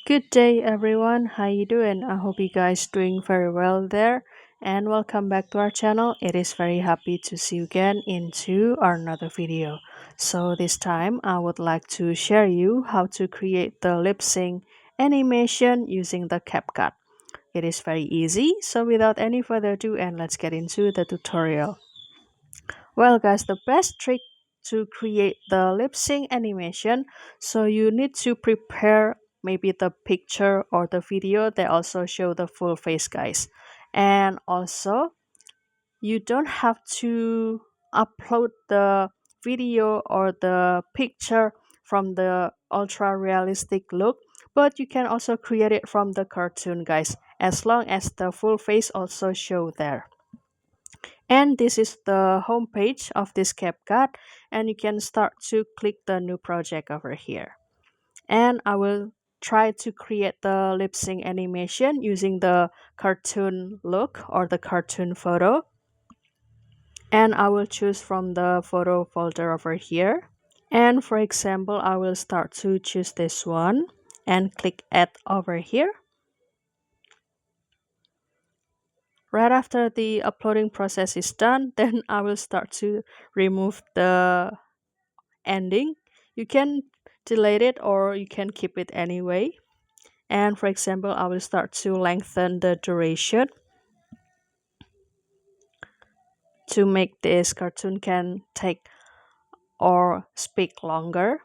Good day everyone. How you doing? I hope you guys doing very well there and welcome back to our channel. It is very happy to see you again into another video. So this time I would like to share you how to create the lip sync animation using the CapCut. It is very easy. So without any further ado and let's get into the tutorial. Well, guys, the best trick to create the lip sync animation, so you need to prepare maybe the picture or the video that also show the full face, guys. And also, you don't have to upload the video or the picture from the ultra realistic look, but you can also create it from the cartoon, guys, as long as the full face also show there. And this is the home page of this CapCut, and you can start to click the new project over here. And I will try to create the lip sync animation using the cartoon look or the cartoon photo. And I will choose from the photo folder over here. And for example, I will start to choose this one and click add over here. Right after the uploading process is done, then I will start to remove the ending. You can delete it or you can keep it anyway. And for example, I will start to lengthen the duration to make this cartoon can take or speak longer.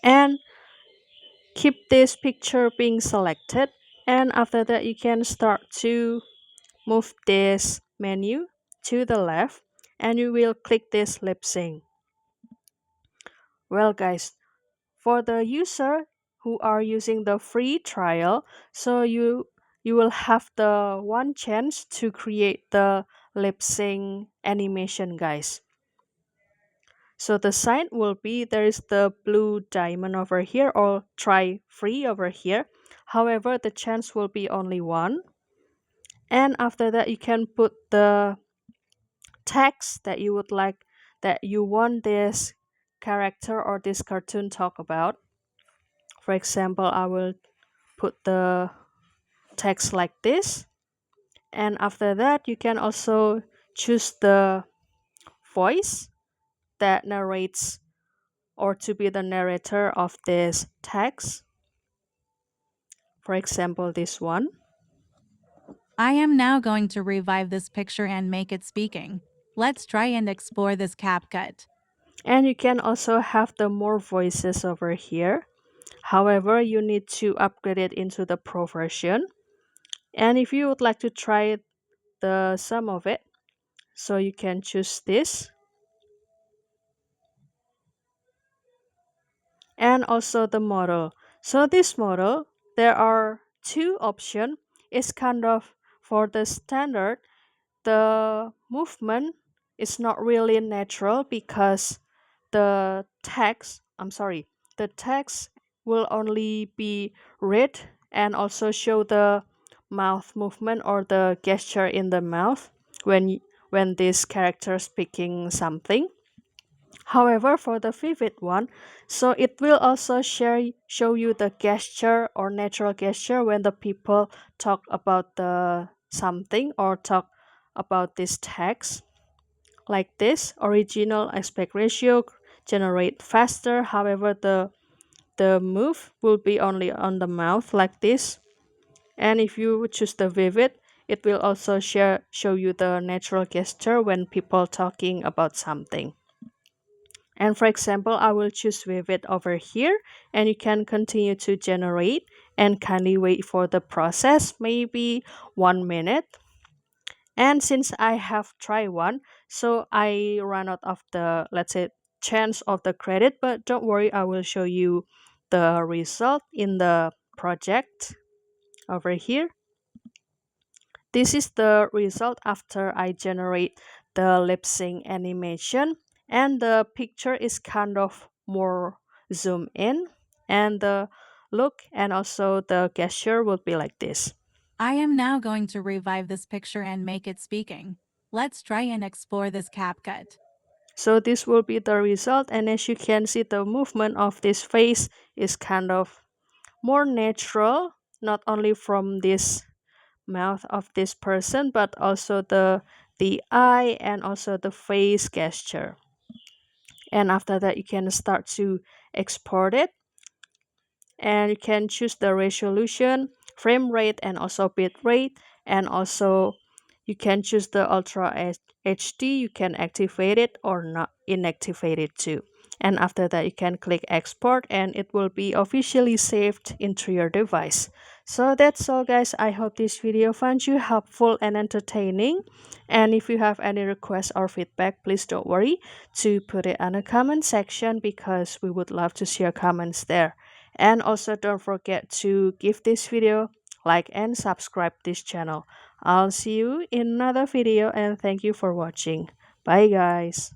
And keep this picture being selected. And after that, you can start to move this menu to the left and you will click this lip sync. Well, guys, for the user who are using the free trial, so you will have the one chance to create the lip sync animation, guys. So the sign will be there is the blue diamond over here or try free over here. However, the chance will be only one. And after that, you can put the text that you would like that you want this character or this cartoon talk about. For example, I will put the text like this. And after that, you can also choose the voice that narrates or to be the narrator of this text. For example, this one. I am now going to revive this picture and make it speaking. Let's try and explore this CapCut. And you can also have the more voices over here. However, you need to upgrade it into the pro version. And if you would like to try the some of it, so you can choose this. And also the model. So this model, there are two options. It's kind of for the standard, the movement is not really natural because the text will only be read and also show the mouth movement or the gesture in the mouth when this character speaking something. However, for the vivid one, so it will also show you the gesture or natural gesture when the people talk about the something or talk about this text like this. Original aspect ratio generate faster. However, the move will be only on the mouth like this. And if you choose the vivid, it will also show you the natural gesture when people talking about something. And for example, I will choose Vivid over here and you can continue to generate and kindly wait for the process, maybe 1 minute. And since I have tried one, so I ran out of the, let's say, chance of the credit, but don't worry, I will show you the result in the project over here. This is the result after I generate the lip sync animation and the picture is kind of more zoom in and the look and also the gesture will be like this. I am now going to revive this picture and make it speaking. Let's try and explore this CapCut. So this will be the result and as you can see the movement of this face is kind of more natural, not only from this mouth of this person, but also the eye and also the face gesture. And after that, you can start to export it, and you can choose the resolution, frame rate, and also bit rate. And also you can choose the HD. You can activate it or not inactivate it too. And after that, you can click export and it will be officially saved into your device. So that's all, guys. I hope this video found you helpful and entertaining. And if you have any requests or feedback, please don't worry to put it on the comment section, because we would love to see your comments there. And also don't forget to give this video like and subscribe this channel. I'll see you in another video, and thank you for watching. Bye guys.